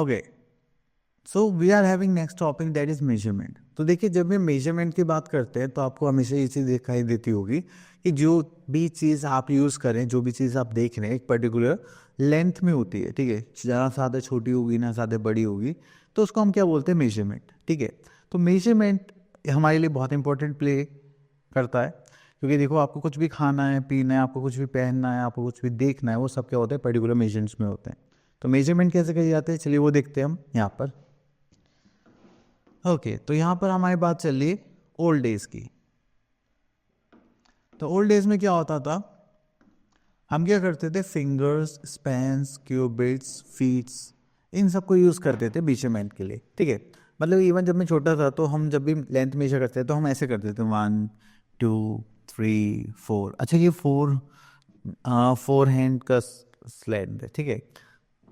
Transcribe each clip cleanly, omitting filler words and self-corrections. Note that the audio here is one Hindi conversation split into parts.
Okay, so we are having next topic that is measurement. तो देखिए, जब हम मेजरमेंट की बात करते हैं तो आपको हमेशा ये चीज़ दिखाई देती होगी कि जो भी चीज़ आप यूज़ करें, जो भी चीज़ आप देख रहे हैं, एक पर्टिकुलर लेंथ में होती है, ठीक है। ज़्यादा ज़्यादा छोटी होगी ना ज़्यादा बड़ी होगी, तो उसको हम क्या बोलते हैं, मेजरमेंट, ठीक है। तो मेजरमेंट हमारे लिए बहुत इंपॉर्टेंट प्ले करता है, क्योंकि देखो आपको कुछ भी खाना है, पीना है, आपको कुछ भी पहनना है, आपको कुछ भी देखना है, वो सब क्या होता है, पर्टिकुलर मेजरमेंट्स में होते हैं। तो मेजरमेंट कैसे किए जाते हैं, चलिए वो देखते हैं हम यहाँ पर। ओके, तो यहाँ पर हमारी बात चल रही है ओल्ड डेज की। तो ओल्ड डेज में क्या होता था, हम क्या करते थे, फिंगर्स, स्पैन्स, क्यूबिट्स, फीट्स, इन सबको यूज़ करते थे मेजरमेंट के लिए, ठीक है। मतलब इवन जब मैं छोटा था तो हम जब भी लेंथ मेजर करते थे तो हम ऐसे करते थे, 1 2 3 4। अच्छा, ये फोर हैंड का स्लेंथ है, ठीक है।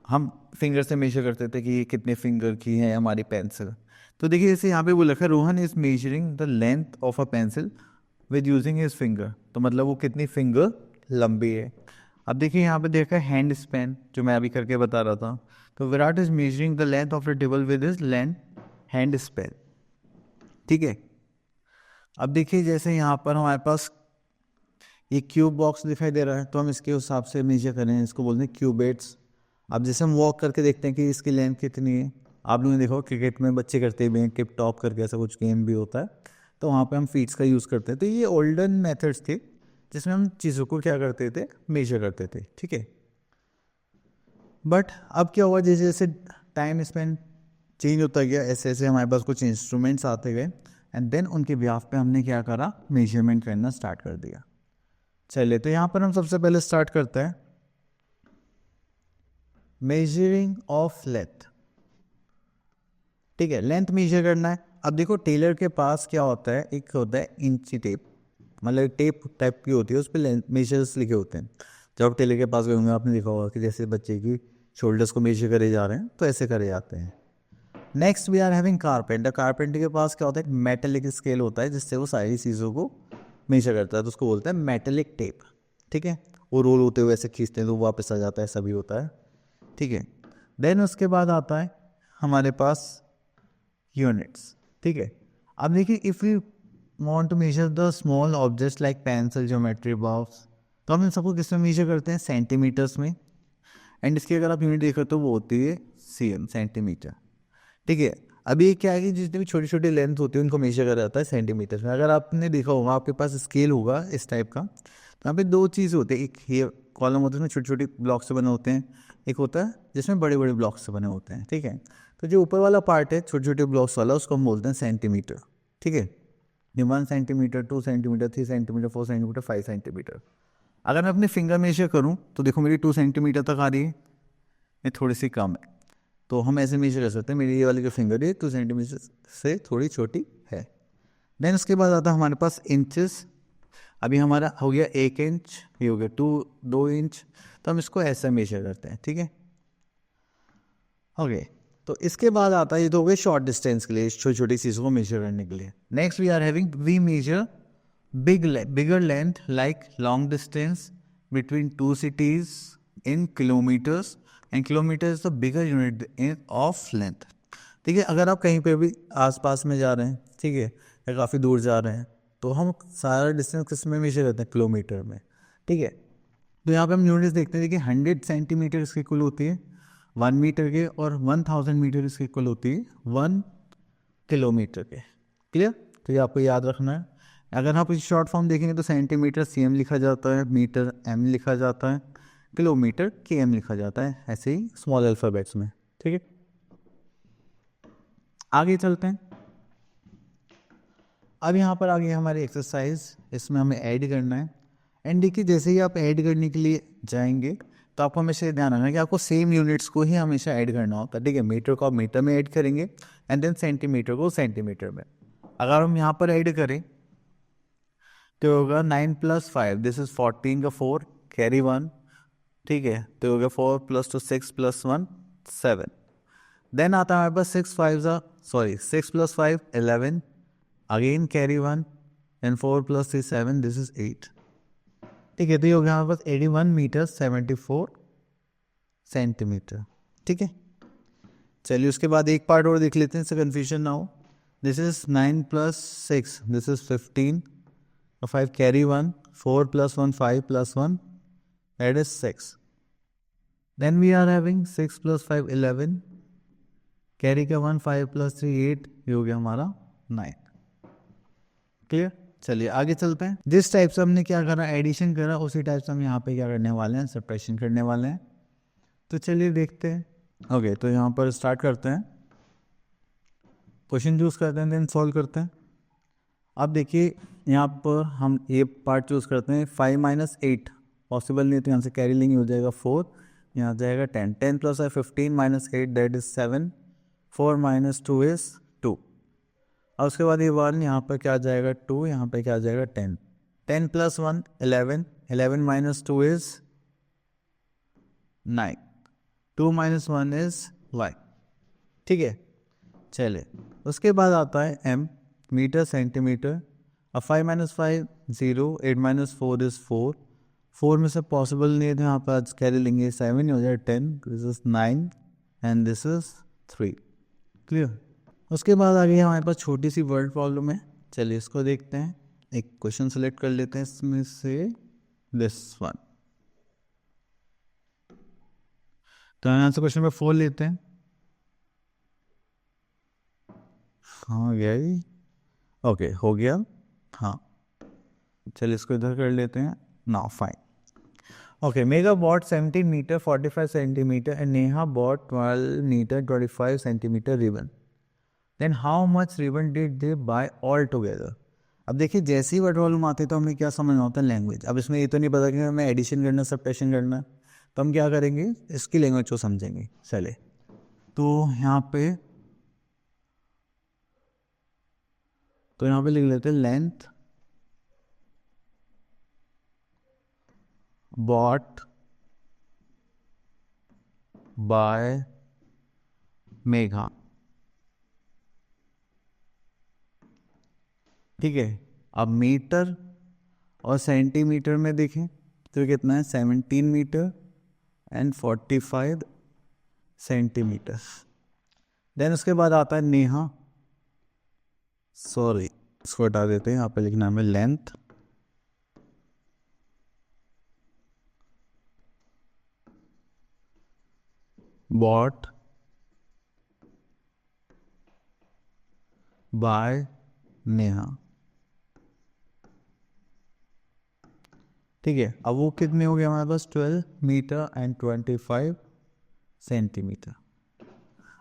हम फिंगर से मेजर करते थे कि कितने फिंगर की है हमारी पेंसिल। तो देखिए, जैसे यहाँ पे बोला है, Rohan is measuring the length of a pencil with using his finger. तो मतलब वो कितनी फिंगर लंबी है। अब देखिए यहाँ पे देखा है हैंड स्पैन, जो मैं अभी करके बता रहा था। तो Virat is measuring the length of the table with his length hand span, ठीक है। अब देखिए, जैसे यहाँ पर हमारे पास ये क्यूब बॉक्स दिखाई दे रहा है, तो हम इसके हिसाब से मेजर करें, इसको बोलते हैं क्यूबेट्स। अब जैसे हम वॉक करके देखते हैं कि इसकी लेंथ कितनी है। आप लोगों ने देखो क्रिकेट में बच्चे करते भी हैं, टिप टॉप करके ऐसा कुछ गेम भी होता है, तो वहाँ पे हम फीट्स का यूज़ करते हैं। तो ये ओल्डन मेथड्स थे जिसमें हम चीज़ों को क्या करते थे, मेजर करते थे, ठीक है। बट अब क्या हुआ, जैसे जैसे टाइम स्पेंड चेंज होता गया, ऐसे ऐसे हमारे पास कुछ इंस्ट्रूमेंट्स आते गए, एंड देन उनके बिहाफ पे हमने क्या करा, मेजरमेंट करना स्टार्ट कर दिया। चलिए, तो यहाँ पर हम सबसे पहले स्टार्ट करते हैं मेजरिंग ऑफ लेंथ, ठीक है। लेंथ मेजर करना है। अब देखो, टेलर के पास क्या होता है, एक होता है इंची टेप, मतलब टेप टाइप की होती है, उस पर लेंथ मेजर्स लिखे होते हैं। जब आप टेलर के पास गए होंगे, आपने देखा होगा कि जैसे बच्चे की शोल्डर्स को मेजर करे जा रहे हैं, तो ऐसे करे जाते हैं। Next we are having carpenter. Carpenter के पास क्या होता है, मेटेलिक स्केल होता है, जिससे वो सारी चीज़ों को मेजर करता है, तो उसको बोलते हैं मेटेलिक टेप, ठीक है। वो रोल होते हुए ऐसे खींचते हैं तो वापस आ जाता है, ऐसा भी होता है, ठीक है। देन उसके बाद आता है हमारे पास यूनिट्स, ठीक है। अब देखिए, if you want to measure the small objects like pencil, geometry box, तो हम इन सबको किस में मेजर करते हैं, सेंटीमीटर्स में। एंड इसकी अगर आप यूनिट देखो तो वो होती है सीएम, सेंटीमीटर, ठीक है। अभी ये क्या है कि जितनी भी छोटी छोटी लेंथ होती है उनको मेजर करा जाता है सेंटीमीटर में। अगर आपने देखा होगा, आपके पास स्केल होगा इस टाइप का, तो यहाँ पे दो चीज़ होती है, एक ये कॉलम होते हैं, उसमें छोटे छोटे ब्लॉक से बने होते हैं, एक होता है जिसमें बड़े बड़े ब्लॉक से बने होते हैं, ठीक है। तो जो ऊपर वाला पार्ट है छोटे छोटे ब्लॉक्स वाला, उसको हम बोलते हैं सेंटीमीटर, ठीक है। 1 centimetre, 2 centimetre, 3 centimetre, 4 centimetre, 5 centimetre. अगर मैं अपने फिंगर मेजर करूँ तो देखो मेरी 2 सेंटीमीटर तक आ रही है, ये थोड़ी सी कम है। तो हम ऐसे मेजर कर सकते हैं, मेरी ये वाली जो फिंगर है 2 सेंटीमीटर से थोड़ी छोटी है। देन उसके बाद आता है हमारे पास इंचेस। अभी हमारा हो गया 1 इंच, ये हो गया 2 इंच, तो हम इसको ऐसे मेजर करते हैं, ठीक है। ओके, तो इसके बाद आता है, ये तो हो गए शॉर्ट डिस्टेंस के लिए, छोटी छोटी चीज़ों को मेजर करने के लिए। Next we are having, we measure bigger length like long distance between two cities in kilometres, and kilometre is the bigger unit in of length. ठीक है, अगर आप कहीं पे भी आसपास में जा रहे हैं, ठीक है, या काफ़ी दूर जा रहे हैं, तो हम सारा डिस्टेंस किस में मेजर करते हैं, किलोमीटर में, ठीक है। तो यहाँ पे हम यूनिट्स देखते हैं कि 100 सेंटीमीटर इसकी इक्वल होती है 1 मीटर के, और 1000 मीटर इसकी इक्वल होती है 1 किलोमीटर के। क्लियर, तो ये आपको याद रखना है। अगर आप इस शॉर्ट फॉर्म देखेंगे तो सेंटीमीटर सीएम लिखा जाता है, मीटर एम लिखा जाता है, किलोमीटर केएम लिखा जाता है, ऐसे ही स्मॉल अल्फ़ाबेट्स में, ठीक है। आगे चलते हैं। अब यहाँ पर आगे हमारी एक्सरसाइज, इसमें हमें ऐड करना है। एंड देखिए, जैसे ही आप ऐड करने के लिए जाएंगे तो आपको हमेशा ध्यान रखना है कि आपको सेम यूनिट्स को ही हमेशा ऐड करना होता है, ठीक है। मीटर को आप मीटर में ऐड करेंगे, एंड देन सेंटीमीटर को सेंटीमीटर में। अगर हम यहाँ पर ऐड करें तो होगा 9 + 5, दिस इज 14 का 4, कैरी 1, ठीक है। तो हो गया 4 + 2 6 + 1 7। देन आता है हमारे पास 6 + 5 11, again carry 1, and 4 + 3 7, this is 8, ठीक है। तो ये हो गया हमारे पास 81 मीटर 74 सेंटीमीटर, ठीक है। चलिए उसके बाद एक पार्ट और देख लेते हैं, इससे कन्फ्यूजन ना हो। This is 9 + 6, this is 15, 5 carry 1, 4 + 1 5 + 1 that is 6. Then we are having 6 + 5 11, carry का 1 5 + 3 8, ये हो गया हमारा 9। क्लियर। चलिए आगे चलते हैं। जिस टाइप से हमने क्या करा, एडिशन करा, उसी टाइप से हम यहाँ पे क्या करने वाले हैं, सब्ट्रैक्शन करने वाले हैं। तो चलिए देखते हैं। ओके तो यहाँ पर स्टार्ट करते हैं, क्वेश्चन चूज करते हैं, देन सॉल्व करते हैं। अब देखिए यहाँ पर हम ये पार्ट चूज करते हैं, 5 - 8 पॉसिबल नहीं है, तो यहाँ से कैरी लेंगे, हो जाएगा 4, यहाँ जाएगा 10, 10 + 5 15 - 8 दैट इज 7, 4 - 2 इज 2। और उसके बाद ये 1 यहाँ पर क्या जाएगा 2, यहाँ पे क्या जाएगा 10, 10 + 1 11, 11 - 2 इज 9, 2 - 1 इज y। ठीक है। चलिए उसके बाद आता है m, मीटर सेंटीमीटर। अब 5 - 5 0, 8 - 4 इज 4, 4 में से पॉसिबल नहीं है, तो यहाँ पर आज कैरी लेंगे 7, हो जाए 10, this is 9 and this is 3। Clear. उसके बाद आगे हमारे पास छोटी सी वर्ड प्रॉब्लम है, चलिए इसको देखते हैं। एक क्वेश्चन सेलेक्ट कर लेते हैं इसमें से, दिस वन। तो यहाँ से क्वेश्चन नंबर 4 लेते हैं। हाँ गया ही, ओके हो गया। हाँ चलिए इसको इधर कर लेते हैं। Now fine. Okay Megha bought 17 metre 45 centimetre and Neha bought 12 metre 25 centimetre ribbon, then how much ribbon did they buy all together. अब देखिए जैसे ही वर्ड प्रॉब्लम आते हैं तो हमें क्या समझना होता है, लैंग्वेज। अब इसमें ये तो नहीं पता कि हमें एडिशन करना, सब्ट्रैक्शन करना, तो हम क्या करेंगे, इसकी लैंग्वेज को समझेंगे। चले तो यहाँ पे लिख लेते हैं लेंथ बॉट बाय मेघा। ठीक है। अब मीटर और सेंटीमीटर में देखें तो कितना है, 17 मीटर एंड 45 सेंटीमीटर। देन उसके बाद आता है नेहा, सॉरी इसको हटा देते हैं, यहाँ पे लिखना है लेंथ बॉट बाय नेहा। ठीक है। अब वो कितने हो गए हमारे पास, 12 मीटर एंड 25 सेंटीमीटर।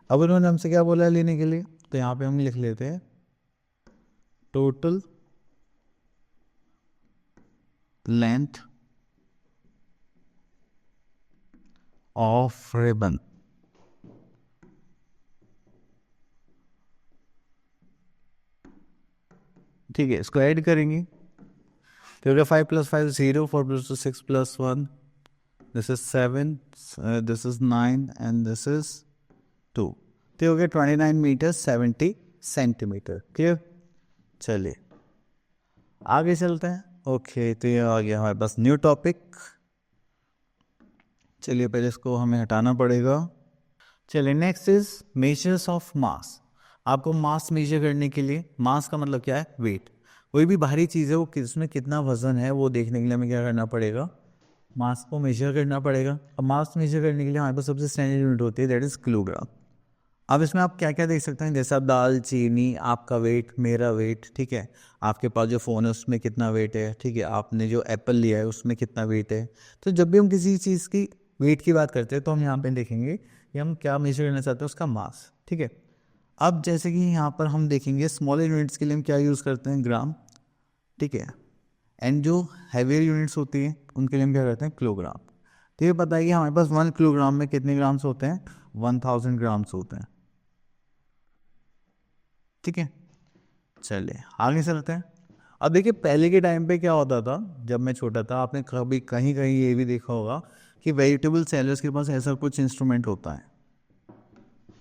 अब उन्होंने हमसे क्या बोला है लेने के लिए, तो यहाँ पे हम लिख लेते हैं टोटल लेंथ ऑफ रिबन। ठीक है, इसको ऐड करेंगे तो होगा 5 + 5 0, 4 + 2 6 + 1 this is 7, this is 9 and this is 2, तो हो गया 29 मीटर 70 सेंटीमीटर। क्लियर। चलिए आगे चलते हैं। ओके तो ये आ गया हमारे पास न्यू टॉपिक। चलिए पहले इसको हमें हटाना पड़ेगा। चलिए next is measures of mass. आपको मास मेजर करने के लिए, मास का मतलब क्या है, वेट। कोई भी भारी चीज़ है वो किसमें कितना वजन है वो देखने के लिए हमें क्या करना पड़ेगा, मास को मेजर करना पड़ेगा। अब मास मेजर करने के लिए हमारे पास सबसे स्टैंडर्ड यूनिट होती है, दैट इज किलोग्राम। अब इसमें आप क्या क्या देख सकते हैं, जैसे आप दाल, चीनी, आपका वेट, मेरा वेट, ठीक है, आपके पास जो फ़ोन है उसमें कितना वेट है, ठीक है, आपने जो एप्पल लिया है उसमें कितना वेट है। तो जब भी हम किसी चीज़ की वेट की बात करते हैं तो हम यहाँ पे देखेंगे कि हम क्या मेजर करना चाहते हैं, उसका मास। ठीक है। अब जैसे कि यहाँ पर हम देखेंगे स्मॉल यूनिट्स के लिए हम क्या यूज़ करते हैं, ग्राम। ठीक है। एंड जो हैवियर यूनिट्स होती हैं उनके लिए हम क्या करते हैं, किलोग्राम। तो ये पता है कि हमारे पास 1 किलोग्राम में कितने ग्राम्स होते हैं, 1000 ग्राम्स होते हैं। ठीक है। चलिए आगे चलते हैं। अब देखिए पहले के टाइम पे क्या होता था, जब मैं छोटा था, आपने कभी कहीं कहीं ये भी देखा होगा कि वेजिटेबल सेलर्स के पास ऐसा कुछ इंस्ट्रूमेंट होता है।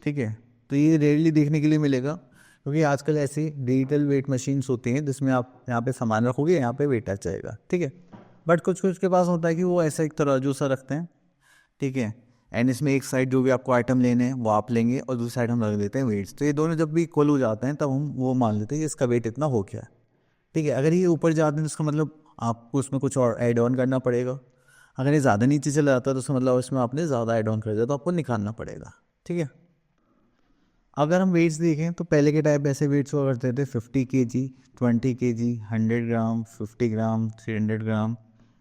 ठीक है। तो ये रेयरली देखने के लिए मिलेगा, क्योंकि आजकल ऐसी डिजिटल वेट मशीन्स होती हैं जिसमें आप यहाँ पे सामान रखोगे, यहाँ पे वेट आ जाएगा। ठीक है। बट कुछ कुछ के पास होता है कि वो ऐसा एक तराजू सा रखते हैं। ठीक है। एंड इसमें एक साइड जो भी आपको आइटम लेने हैं वो आप लेंगे और दूसरी साइड हम रख देते हैं वेट्स। तो ये दोनों जब भी इक्वल हो जाते हैं तब हम वो मान लेते हैं कि इसका वेट इतना हो गया है। ठीक है, अगर ये ऊपर जाते हैं तो इसका मतलब आपको उसमें कुछ और ऐड ऑन करना पड़ेगा। अगर ये ज़्यादा नीचे चला जाता है तो उसका मतलब उसमें आपने ज़्यादा ऐड ऑन कर दिया तो आपको निकालना पड़ेगा। ठीक है, अगर हम वेट्स देखें तो पहले के टाइप ऐसे वेट्स हुआ करते थे 50 kg, 20 kg, 100 gram, 50 gram, 300 gram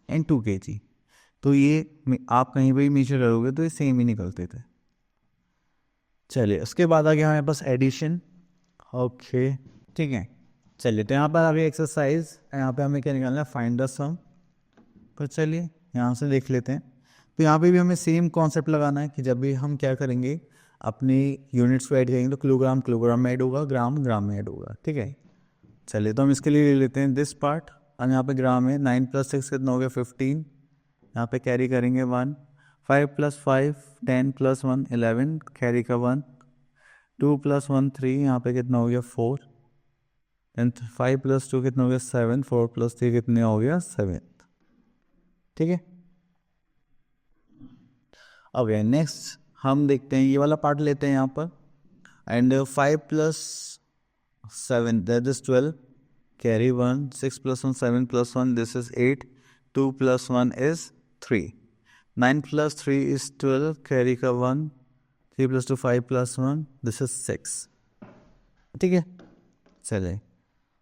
and 2 kg। तो ये आप कहीं पर भी मेजर करोगे तो ये सेम ही निकलते थे। चलिए उसके बाद आ गया हमारे पास एडिशन। ओके, ठीक है, चलिए तो यहाँ पर आ गई एक्सरसाइज। यहाँ पे हमें क्या निकालना है, फाइंड द सम। तो चलिए यहाँ से देख लेते हैं। तो यहाँ पे भी हमें सेम कॉन्सेप्ट लगाना है कि जब भी हम क्या करेंगे अपनी यूनिट्स को ऐड करेंगे तो किलोग्राम किलोग्राम में ऐड होगा, ग्राम ग्राम में ऐड होगा। ठीक है, चलिए तो हम इसके लिए ले लेते हैं दिस पार्ट। हम यहाँ पे ग्राम है, 9 + 6 कितना हो गया 15। यहाँ पे कैरी करेंगे 1, 5 + 5 10 + 1 11, कैरी का 1, 2 + 1 3, यहाँ पे कितना हो गया 4, एंड 5 + 2 कितना हो गया 7, 4 + 3 कितने हो गया 7। ठीक है, ओके नेक्स्ट हम देखते हैं ये वाला पार्ट लेते हैं यहाँ पर। And 5 + 7 that is 12, carry 1, 6 + 1 7 + 1 this is 8, 2 + 1 is 3, 9 + 3 is 12, carry का 1, 3 + 2 5 + 1 दिस इज 6। ठीक है, चलिए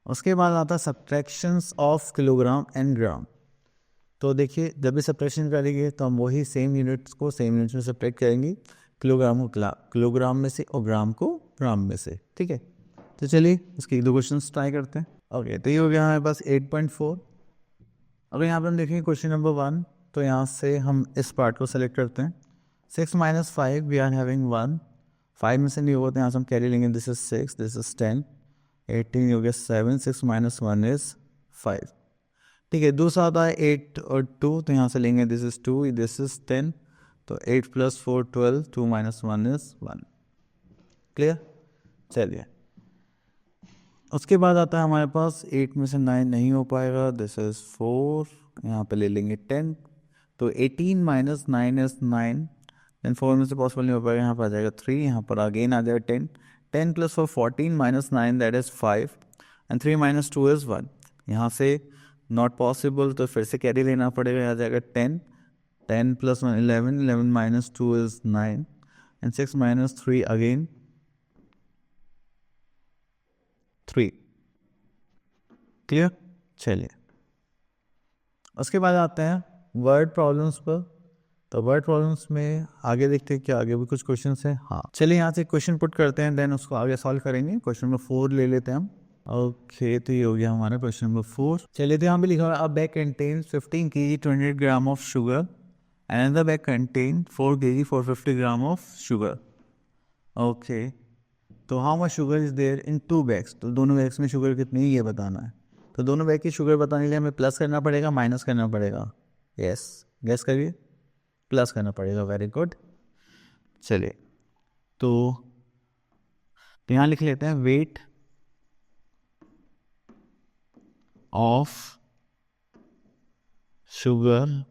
उसके बाद आता है सब्ट्रैक्शंस ऑफ किलोग्राम एंड ग्राम। तो देखिए जब भी सब्ट्रैक्शन करेंगे तो हम वही सेम यूनिट्स को सेम यूनिट्स में सब्ट्रैक्ट करेंगे, किलोग्राम को किलोग्राम में से और ग्राम को ग्राम में से। ठीक है, तो चलिए इसके 2 क्वेश्चन ट्राई करते हैं। ओके, तो ये हो गया हमारे पास 8.4। अगर यहाँ पर हम देखेंगे क्वेश्चन नंबर 1, तो यहाँ से हम इस पार्ट को सेलेक्ट करते हैं। 6 - 5 वी आर हैविंग 1, 5 में से नहीं होगा तो यहाँ से हम कैरी लेंगे, दिस इज 6, दिस इज 10, 18 हो गया 7, 6 - 1 इज 5। ठीक है, दूसरा आता है 8 और 2, तो यहाँ से लेंगे दिस इज 2, दिस इज 10, तो 8 + 4 12, 2 - 1 इज 1। क्लियर, चलिए उसके बाद आता है हमारे पास 8 में से 9 नहीं हो पाएगा, दिस इज 4, यहाँ पे ले लेंगे 10, तो 18 - 9 इज 9, देन 4 में से पॉसिबल नहीं हो पाएगा, यहाँ पर आ जाएगा 3, यहाँ पर अगेन आ जाएगा 10, 10 + 4 14 - 9 दैट इज 5, एंड 3 - 2 इज 1। यहाँ से नॉट पॉसिबल तो फिर से कैरी लेना पड़ेगा, आ जाएगा 10, 10 + 1 11, 11 - 2 इज 9, एंड 6 - 3 अगेन 3। क्लियर, चलिए उसके बाद आते हैं वर्ड प्रॉब्लम्स पर। तो वर्ड प्रॉब्लम्स में आगे देखते हैं क्या आगे भी कुछ क्वेश्चंस हैं। हाँ चलिए यहाँ से क्वेश्चन पुट करते हैं, देन उसको आगे सॉल्व करेंगे। क्वेश्चन नंबर 4 ले लेते हैं हम। ओके, तो ये हो गया हमारा क्वेश्चन नंबर 4। चलिए तो यहाँ पे लिखा हुआ है a bag contains 15 kg 200 gram of sugar, another bag contain 4 kg 450 gram of sugar. Okay, तो how much sugar is there in 2 bags, तो दोनों बैग्स में शुगर कितनी है ये बताना है। तो दोनों बैग की शुगर बताने के लिए हमें प्लस करना पड़ेगा, माइनस करना पड़ेगा। यस, गैस करिए, प्लस करना पड़ेगा। वेरी गुड, चलिए तो यहाँ लिख लेते हैं weight of sugar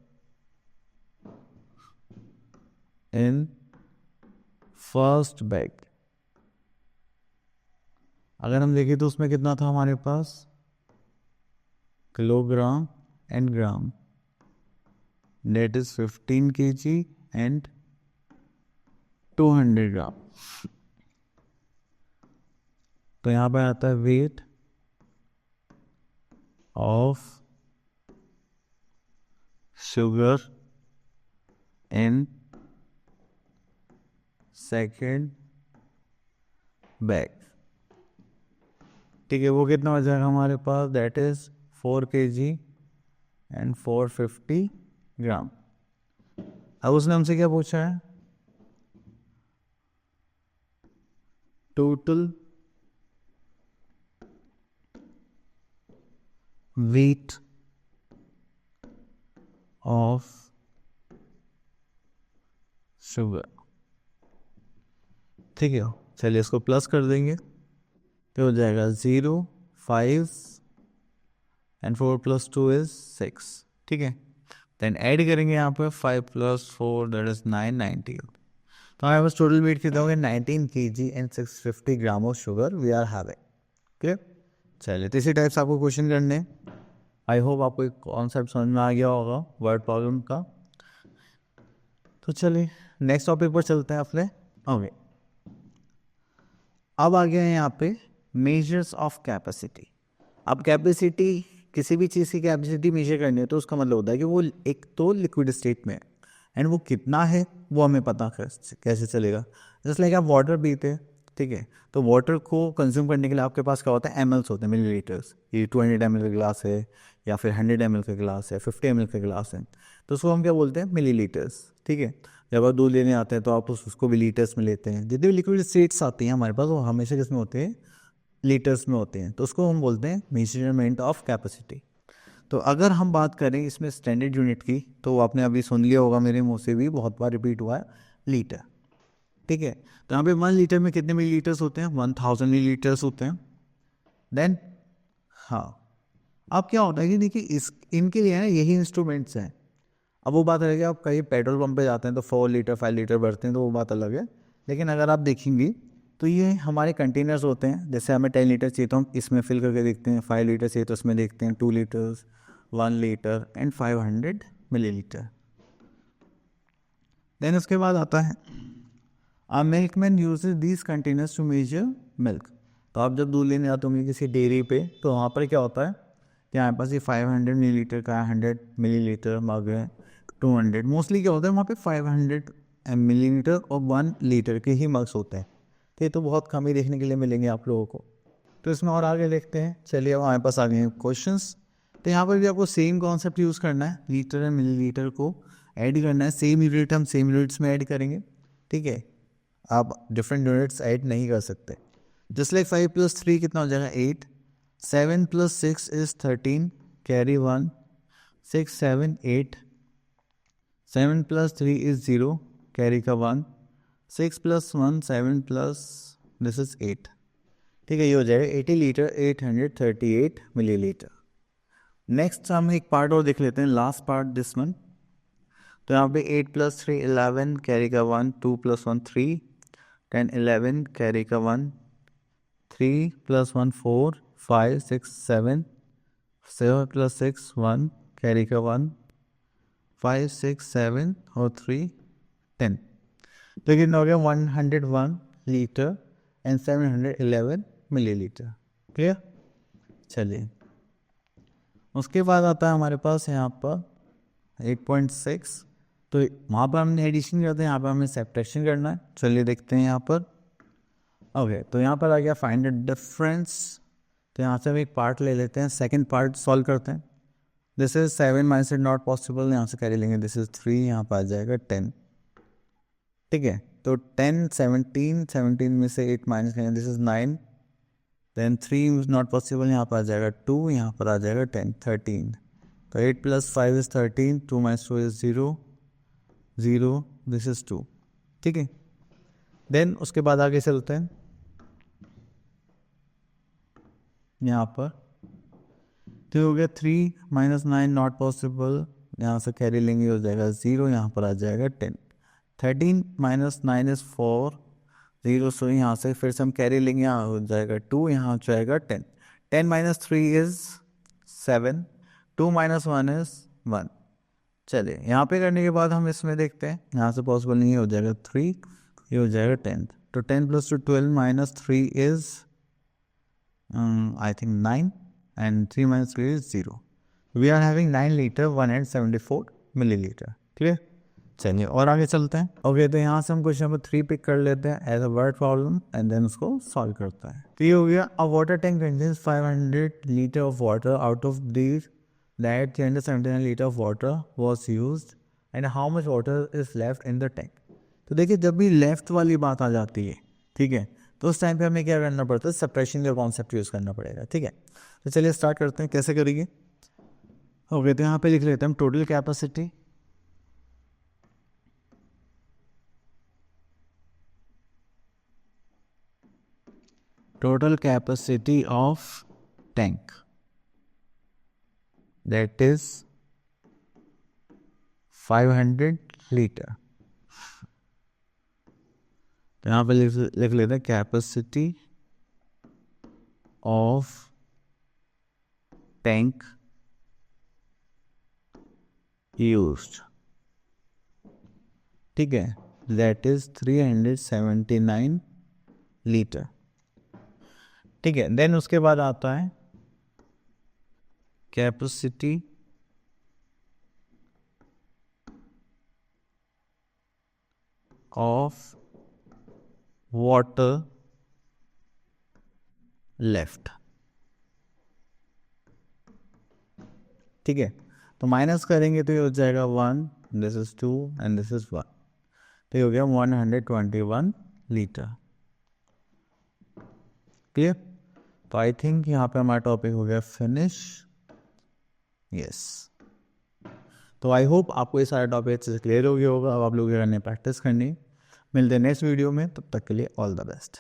in first bag. अगर हम देखें तो उसमें कितना था हमारे पास, kilogram and gram, that is 15 kg and 200 gram. तो यहाँ पर आता है weight of sugar in second bag. ठीक है, वो कितना हो जाएगा हमारे पास, that is 4 kg and 450 gram. अब उसने हमसे क्या पूछा है, टोटल वेट ऑफ शुगर। ठीक है, चलिए इसको प्लस कर देंगे तो हो जाएगा 0, 5 एंड 4 + 2 इज 6। ठीक है, देन ऐड करेंगे यहाँ पे 5 + 4 दैट इज 9, 19। तो हमारे पास टोटल वेट कितना हो गया 19 kg and 650 gram of sugar we are having. Clear? चलिए, तो इसी टाइप से आपको क्वेश्चन करने हैं। आई होप आपको एक कॉन्सेप्ट समझ में आ गया होगा वर्ड प्रॉब्लम का। तो चलिए नेक्स्ट टॉपिक पर चलते हैं अपने। ओके, अब आ गया है यहाँ पे मेजर्स ऑफ कैपेसिटी। अब कैपेसिटी, किसी भी चीज़ की कैपेसिटी मेजर करनी है तो उसका मतलब होता है कि वो एक तो लिक्विड स्टेट में है एंड वो कितना है वो हमें पता कैसे चलेगा। जैसे लाइक आप वाटर पीते हैं, ठीक है, तो वाटर को कंज्यूम करने के लिए आपके पास क्या होता है, mls होते हैं, मिलीलीटर्स। ये 200 ml का गिलास है या फिर 100 ml का गिलास है, 50 ml का गिलास है, तो उसको हम क्या बोलते हैं, मिलीलीटर्स। ठीक है, जब आप दूध लेने आते हैं तो आप उसको भी लीटर्स में लेते हैं। जितने भी लिक्विड स्टेट्स आती हैं हमारे पास वो हमेशा किस में होते हैं, लीटर्स में होते हैं। तो उसको हम बोलते हैं मेजरमेंट ऑफ कैपेसिटी। तो अगर हम बात करें इसमें स्टैंडर्ड यूनिट की, तो आपने अभी सुन लिया होगा मेरे मुंह से भी बहुत बार रिपीट हुआ है, लीटर। ठीक है, तो यहाँ पे 1 लीटर में कितने मिलीलीटर्स होते हैं, 1000 मिलीलीटर्स होते हैं। देन हाँ, अब क्या होता है कि देखिए इस इनके लिए ना यही इंस्ट्रूमेंट्स हैं। अब वो बात अलग है, आप कहीं पेट्रोल पंप पे जाते हैं तो 4 लीटर 5 लीटर भरते हैं तो वो बात अलग है। लेकिन अगर आप देखेंगे तो ये हमारे कंटेनर्स होते हैं। जैसे हमें 10 लीटर चाहिए तो हम इसमें फिल करके देखते हैं, 5 लीटर चाहिए तो उसमें देखते हैं 2 litres, 1 litre and 500 millilitre. Then उसके बाद आता है a milkman uses these containers to measure milk. तो आप जब दूध लेने आते होंगे किसी डेयरी पे तो वहाँ पर क्या होता है कि हमारे पास ये 500 मिलीलीटर का 100 मिलीलीटर मग है, 200, मोस्टली क्या होता है वहाँ पे 500 मिलीलीटर और 1 लीटर के ही मग्स होते हैं। तो ये तो बहुत कम ही देखने के लिए मिलेंगे आप लोगों को। तो इसमें और आगे देखते हैं। चलिए अब हमारे पास आ गए हैं क्वेश्चंस। तो यहाँ पर भी आपको सेम कॉन्सेप्ट यूज़ करना है, लीटर एंड मिलीलीटर को ऐड करना है। सेम यूनिट हम सेम यूनिट्स में ऐड करेंगे। ठीक है, आप डिफरेंट यूनिट्स ऐड नहीं कर सकते। जस्ट लाइक 5 + 3 कितना हो जाएगा 8, 7 + 6 इज 13, कैरी 1, 6 7 8, 7 + 3 इज 0, कैरी का 1, 6 + 1 7 प्लस दिस इज 8। ठीक है, ये हो जाएगा 80 लीटर 838 मिलीलीटर। नेक्स्ट हम एक पार्ट और देख लेते हैं, लास्ट पार्ट दिस वन। तो यहाँ पे 8 + 3 11, कैरी का 1, 2 + 1 3, 10 11, कैरी का 1, 3 + 1 4, 5 6 7, 7 + 6 1, कैरी का 1, 5 6 7 और 3 10। तो कितना हो गया 101 लीटर एंड 711 मिलीलीटर। क्लियर? चलिए उसके बाद आता है हमारे पास यहाँ पर 8.6। तो वहाँ पर हमने एडिशन करते हैं, यहाँ पर हमें सब्ट्रैक्शन करना है। चलिए देखते हैं यहाँ पर। ओके, तो यहाँ पर आ गया फाइंड द डिफरेंस। तो यहाँ से हम एक पार्ट ले लेते हैं, सेकंड पार्ट सॉल्व करते हैं। This is 7 minus it not possible, यहाँ से कैरी लेंगे, दिस इज 3, यहाँ पर आ जाएगा 10। ठीक है, तो 10 17, 17 में से 8 माइनस करेंगे, this is 9, then 3 is not possible, यहाँ पर आ जाएगा 2, यहाँ पर आ जाएगा 10 13। तो 8 + 5 इज 13, 2 - 2 इज 0 0, दिस इज 2। ठीक है, देन उसके बाद आगे चलते हैं यहाँ पर। तो हो गया 3 - 9 नॉट पॉसिबल, यहाँ से कैरी लेंगे हो जाएगा 0, यहाँ पर आ जाएगा 10। 13 - 9 इज 4 0, सो यहाँ से फिर से हम कैरी लेंगे, यहाँ हो जाएगा 2, यहाँ हो जाएगा 10। 10 - 3 इज 7, 2 - 1 इज 1। चलिए यहाँ पे करने के बाद हम इसमें देखते हैं, यहाँ से पॉसिबल नहीं हो जाएगा 3, ये हो जाएगा 10। तो 10 + 2 12 - 3 is I think 9 and 3 - 3 is 0. We are having 9 liter 174 milliliter. Clear? चलिए और आगे चलते हैं। ओके, तो यहाँ से हम क्वेश्चन नंबर 3 पिक कर लेते हैं as a word problem and then उसको सॉल्व करता है। तो ये हो गया, a water tank contains 500 litre of water, out of these that 379 litre of water was used and how much water is left in the tank. तो देखिए जब भी लेफ्ट वाली बात आ जाती है, ठीक है, तो उस टाइम पे हमें क्या करना पड़ता है, सब्ट्रैक्शन का कॉन्सेप्ट यूज़ करना पड़ेगा। ठीक है, तो चलिए स्टार्ट करते हैं, कैसे करेंगे। ओके, तो यहाँ पे लिख लेते हैं हम total capacity. Total capacity of tank that is 500 litre. तो यहाँ पे लिख लेते हैं कैपेसिटी ऑफ टैंक यूज्ड, ठीक है, दैट इज 379 लीटर, ठीक है। देन उसके बाद आता है कैपेसिटी ऑफ वाटर लेफ्ट, ठीक है। तो माइनस करेंगे तो ये हो जाएगा 1, this is 2 and this is 1, तो ये हो गया 121 लीटर। क्लियर? तो आई थिंक यहाँ पे हमारा टॉपिक हो गया फिनिश। यस, तो आई होप आपको ये सारा टॉपिक अच्छे से क्लियर हो गया होगा। अब आप लोग करने प्रैक्टिस करनी। मिलते हैं नेक्स्ट वीडियो में, तब तक के लिए ऑल द बेस्ट।